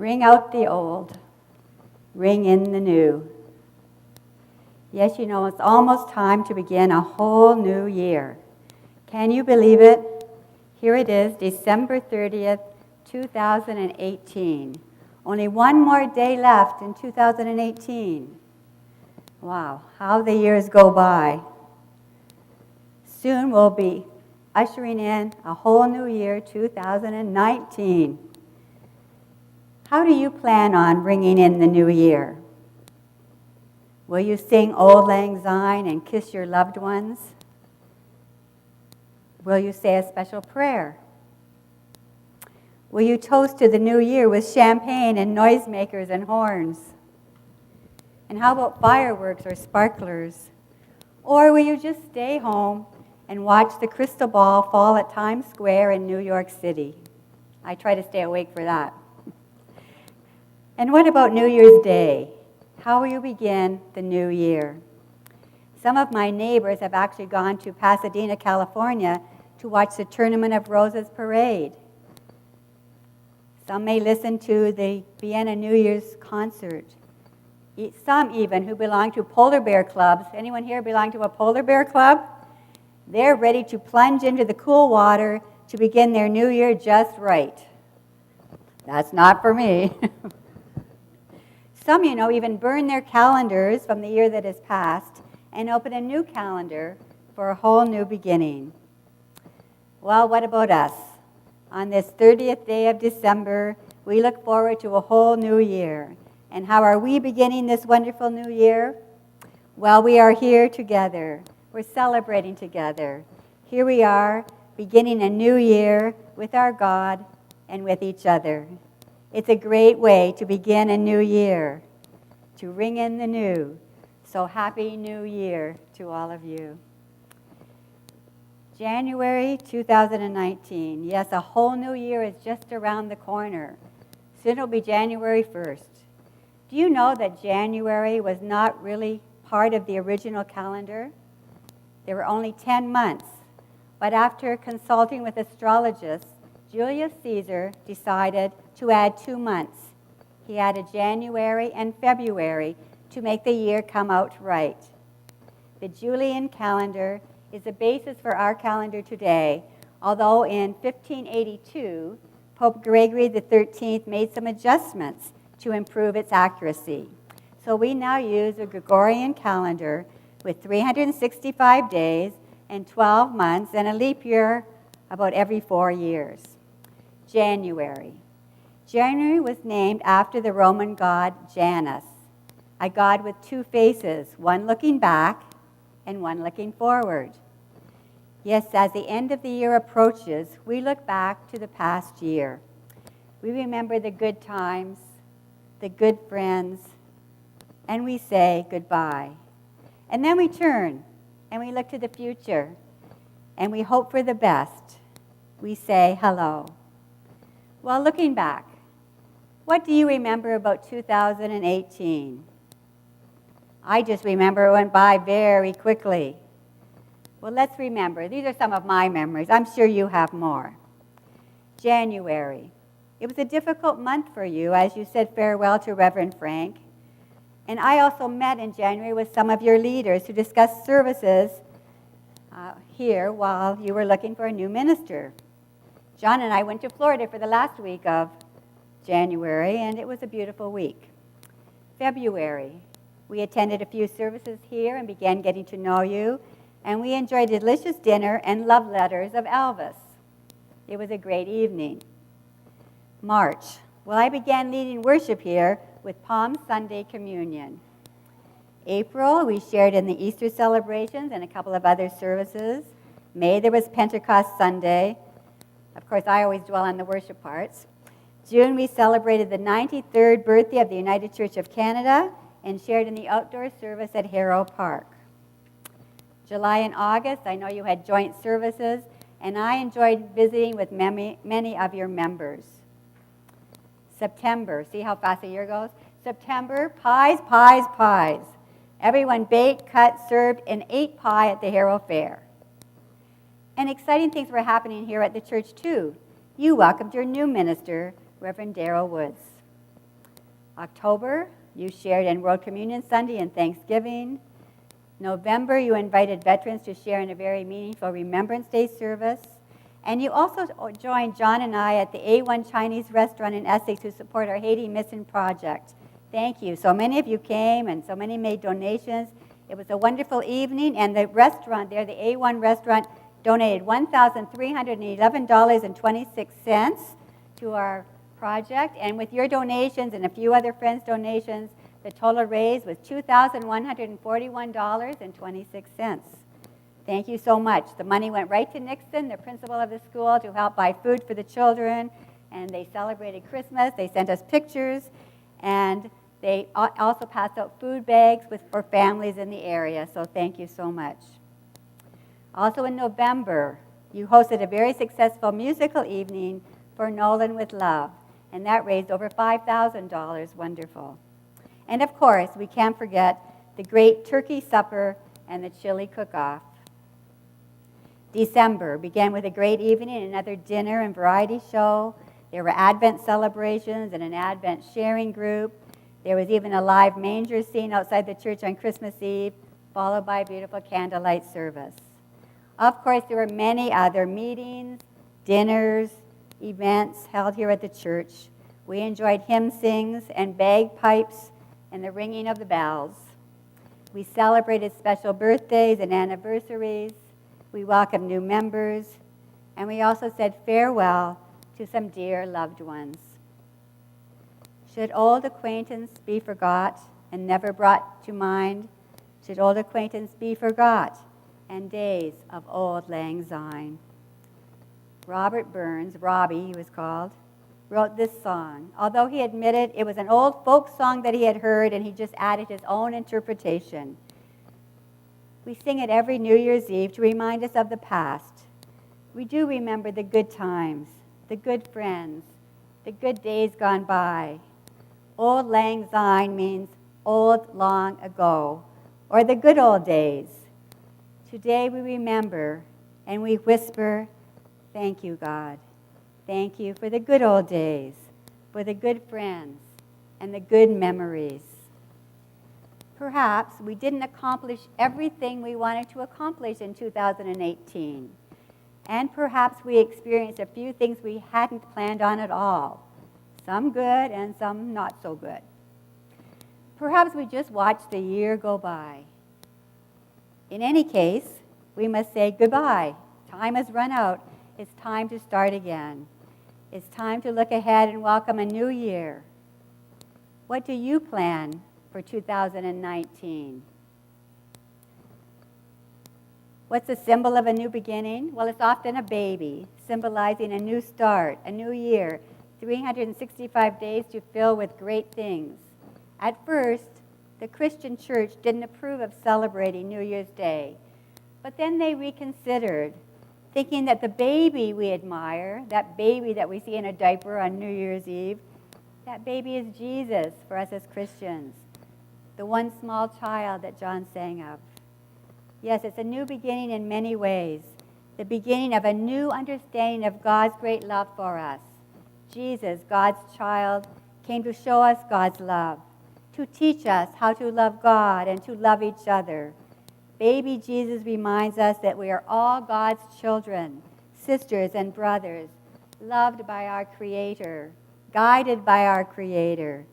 Ring out the old, ring in the new. Yes, you know, it's almost time to begin a whole new year. Can you believe it? Here it is, December 30th, 2018. Only one more day left in 2018. Wow, how the years go by. Soon we'll be ushering in a whole new year, 2019. How do you plan on ringing in the new year? Will you sing Auld Lang Syne and kiss your loved ones? Will you say a special prayer? Will you toast to the new year with champagne and noisemakers and horns? And how about fireworks or sparklers? Or will you just stay home and watch the crystal ball fall at Times Square in New York City? I try to stay awake for that. And what about New Year's Day? How will you begin the new year? Some of my neighbors have actually gone to Pasadena, California to watch the Tournament of Roses parade. Some may listen to the Vienna New Year's concert. Some even who belong to polar bear clubs. Anyone here belong to a polar bear club? They're ready to plunge into the cool water to begin their new year just right. That's not for me. Some, you know, even burn their calendars from the year that has passed and open a new calendar for a whole new beginning. Well, what about us? On this 30th day of December, we look forward to a whole new year. And how are we beginning this wonderful new year? Well, we are here together. We're celebrating together. Here we are, beginning a new year with our God and with each other. It's a great way to begin a new year, to ring in the new. So happy New Year to all of you. January 2019. Yes, a whole new year is just around the corner. Soon it'll be January 1st. Do you know that January was not really part of the original calendar? There were only 10 months. But after consulting with astrologists, Julius Caesar decided to add 2 months. He added January and February to make the year come out right. The Julian calendar is the basis for our calendar today, although in 1582, Pope Gregory XIII made some adjustments to improve its accuracy. So we now use a Gregorian calendar with 365 days and 12 months and a leap year about every 4 years. January. January was named after the Roman god Janus, a god with 2 faces, one looking back and one looking forward. Yes, as the end of the year approaches, we look back to the past year. We remember the good times, the good friends, and we say goodbye. And then we turn and we look to the future and we hope for the best. We say hello. Well, looking back, what do you remember about 2018? I just remember it went by very quickly. Well, let's remember. These are some of my memories. I'm sure you have more. January. It was a difficult month for you as you said farewell to Reverend Frank. And I also met in January with some of your leaders to discuss services here while you were looking for a new minister. John and I went to Florida for the last week of January, and it was a beautiful week. February. We attended a few services here and began getting to know you, and we enjoyed a delicious dinner and love letters of Elvis. It was a great evening. March. Well, I began leading worship here with Palm Sunday Communion. April, we shared in the Easter celebrations and a couple of other services. May, there was Pentecost Sunday. Of course, I always dwell on the worship parts. June, we celebrated the 93rd birthday of the United Church of Canada and shared in the outdoor service at Harrow Park. July and August, I know you had joint services, and I enjoyed visiting with many of your members. September, see how fast the year goes? September, pies, pies, pies. Everyone baked, cut, served, and ate pie at the Harrow Fair. And exciting things were happening here at the church, too. You welcomed your new minister, Reverend Darrell Woods. October, you shared in World Communion Sunday and Thanksgiving. November, you invited veterans to share in a very meaningful Remembrance Day service. And you also joined John and I at the A1 Chinese restaurant in Essex to support our Haiti Mission Project. Thank you. So many of you came and so many made donations. It was a wonderful evening, and the restaurant there, the A1 restaurant, donated $1,311.26 to our project. And with your donations and a few other friends' donations, the total raise was $2,141.26. Thank you so much. The money went right to Nixon, the principal of the school, to help buy food for the children, and they celebrated Christmas. They sent us pictures, and they also passed out food bags for families in the area, so thank you so much. Also in November, you hosted a very successful musical evening for Nolan with Love, and that raised over $5,000. Wonderful. And of course, we can't forget the great turkey supper and the chili cook-off. December began with a great evening, another dinner and variety show. There were Advent celebrations and an Advent sharing group. There was even a live manger scene outside the church on Christmas Eve, followed by a beautiful candlelight service. Of course, there were many other meetings, dinners, events held here at the church. We enjoyed hymn sings and bagpipes and the ringing of the bells. We celebrated special birthdays and anniversaries. We welcomed new members, and we also said farewell to some dear loved ones. Should old acquaintance be forgot and never brought to mind? Should old acquaintance be forgot and days of old lang syne? Robert Burns, Robbie he was called, wrote this song. Although he admitted it was an old folk song that he had heard, and he just added his own interpretation. We sing it every New Year's Eve to remind us of the past. We do remember the good times, the good friends, the good days gone by. Old lang syne means old long ago, or the good old days. Today we remember and we whisper, thank you, God. Thank you for the good old days, for the good friends, and the good memories. Perhaps we didn't accomplish everything we wanted to accomplish in 2018. And perhaps we experienced a few things we hadn't planned on at all. Some good and some not so good. Perhaps we just watched the year go by. In any case, we must say goodbye. Time has run out. It's time to start again. It's time to look ahead and welcome a new year. What do you plan for 2019? What's the symbol of a new beginning? Well, it's often a baby, symbolizing a new start, a new year, 365 days to fill with great things. At first, the Christian church didn't approve of celebrating New Year's Day, but then they reconsidered, thinking that the baby we admire, that baby that we see in a diaper on New Year's Eve, that baby is Jesus for us as Christians, the one small child that John sang of. Yes, it's a new beginning in many ways, the beginning of a new understanding of God's great love for us. Jesus, God's child, came to show us God's love, to teach us how to love God and to love each other. Baby Jesus reminds us that we are all God's children, sisters and brothers, loved by our Creator, guided by our Creator,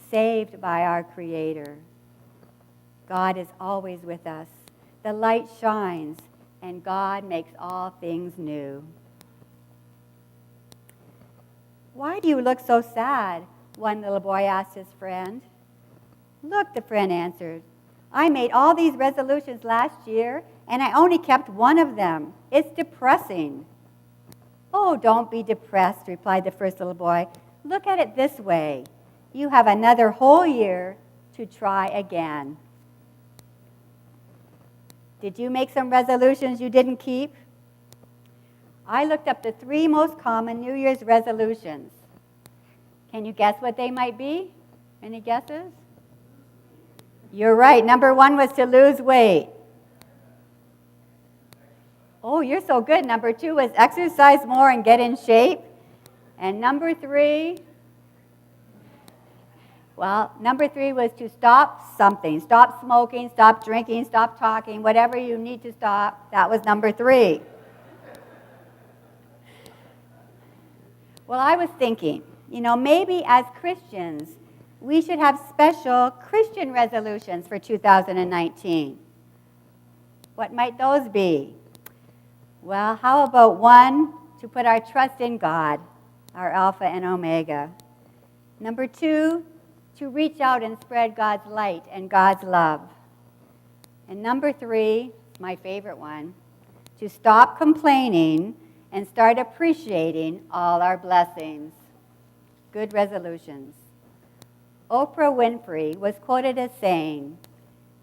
saved by our Creator. God is always with us. The light shines, and God makes all things new. Why do you look so sad? One little boy asked his friend. Look, the friend answered, I made all these resolutions last year, and I only kept one of them. It's depressing. Oh, don't be depressed, replied the first little boy. Look at it this way. You have another whole year to try again. Did you make some resolutions you didn't keep? I looked up the 3 most common New Year's resolutions. Can you guess what they might be? Any guesses? You're right. Number 1 was to lose weight. Oh, you're so good. Number 2 was exercise more and get in shape. And number 3 Well, number 3 was to stop something. Stop smoking, stop drinking, stop talking, whatever you need to stop. That was number 3. Well, I was thinking, maybe as Christians, we should have special Christian resolutions for 2019. What might those be? Well, how about 1, to put our trust in God, our Alpha and Omega. Number 2, to reach out and spread God's light and God's love. And number 3, my favorite one, to stop complaining and start appreciating all our blessings. Good resolutions. Oprah Winfrey was quoted as saying,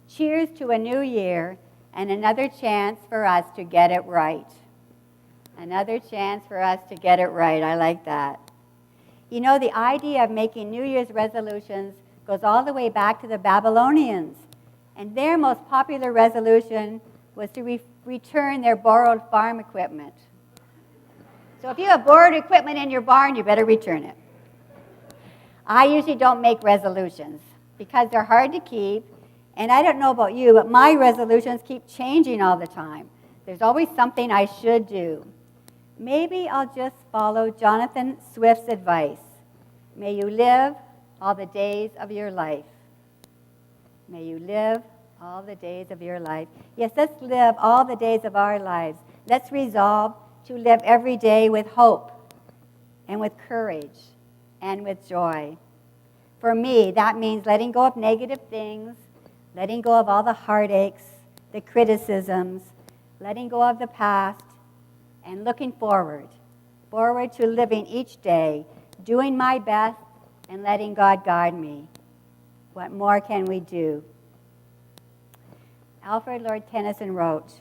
"Cheers to a new year and another chance for us to get it right." Another chance for us to get it right. I like that. The idea of making New Year's resolutions goes all the way back to the Babylonians. And their most popular resolution was to return their borrowed farm equipment. So if you have borrowed equipment in your barn, you better return it. I usually don't make resolutions because they're hard to keep. And I don't know about you, but my resolutions keep changing all the time. There's always something I should do. Maybe I'll just follow Jonathan Swift's advice. May you live all the days of your life. May you live all the days of your life. Yes, let's live all the days of our lives. Let's resolve to live every day with hope and with courage and with joy. For me, that means letting go of negative things, letting go of all the heartaches, the criticisms, letting go of the past, and looking forward to living each day, doing my best, and letting God guide me. What more can we do? Alfred Lord Tennyson wrote,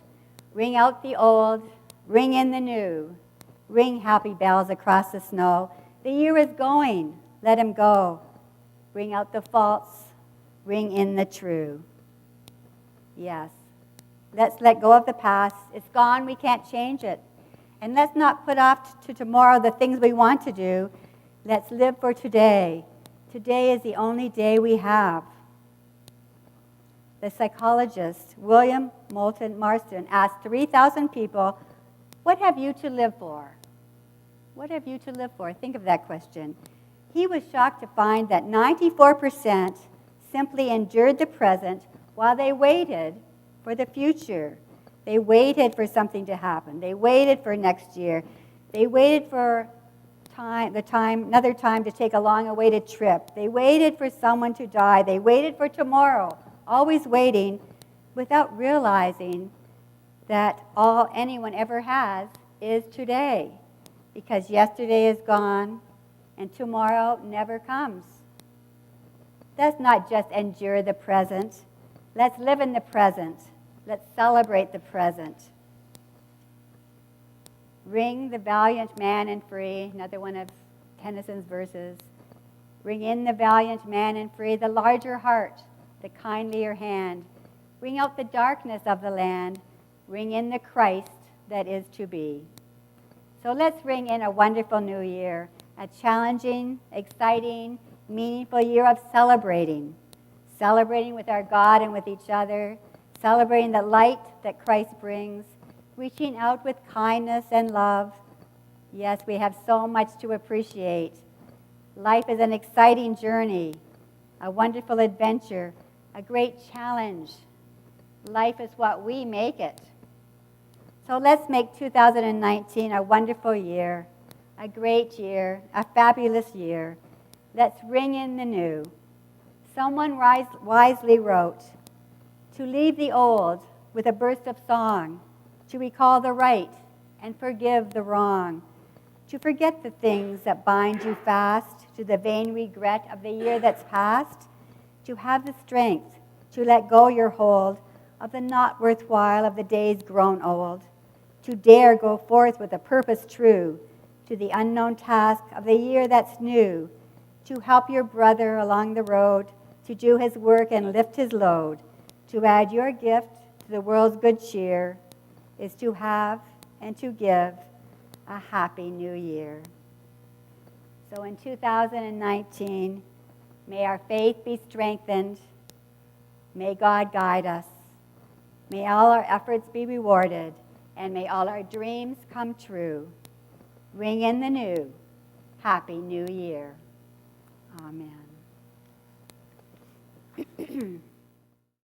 "Ring out the old, ring in the new, ring happy bells across the snow. The year is going, let him go. Ring out the false, ring in the true." Yes, let's let go of the past. It's gone, we can't change it. And let's not put off to tomorrow the things we want to do. Let's live for today. Today is the only day we have. The psychologist William Moulton Marston asked 3,000 people, "What have you to live for?" What have you to live for? Think of that question. He was shocked to find that 94% simply endured the present while they waited for the future. They waited for something to happen. They waited for next year. They waited for another time to take a long-awaited trip. They waited for someone to die. They waited for tomorrow, always waiting without realizing that all anyone ever has is today, because yesterday is gone and tomorrow never comes. Let's not just endure the present. Let's live in the present. Let's celebrate the present. Ring the valiant man and free, another one of Tennyson's verses. Ring in the valiant man and free, the larger heart, the kindlier hand. Ring out the darkness of the land. Ring in the Christ that is to be. So let's ring in a wonderful new year, a challenging, exciting, meaningful year of celebrating with our God and with each other, celebrating the light that Christ brings, reaching out with kindness and love. Yes, we have so much to appreciate. Life is an exciting journey, a wonderful adventure, a great challenge. Life is what we make it. So let's make 2019 a wonderful year, a great year, a fabulous year. Let's ring in the new. Someone wisely wrote, "To leave the old with a burst of song, to recall the right and forgive the wrong, to forget the things that bind you fast to the vain regret of the year that's past, to have the strength to let go your hold of the not worthwhile of the days grown old, to dare go forth with a purpose true to the unknown task of the year that's new, to help your brother along the road, to do his work and lift his load, to add your gift to the world's good cheer, is to have and to give a happy new year." So in 2019, May our faith be strengthened. May God guide us. May all our efforts be rewarded, and may all our dreams come true. Ring in the new. Happy New Year. Amen.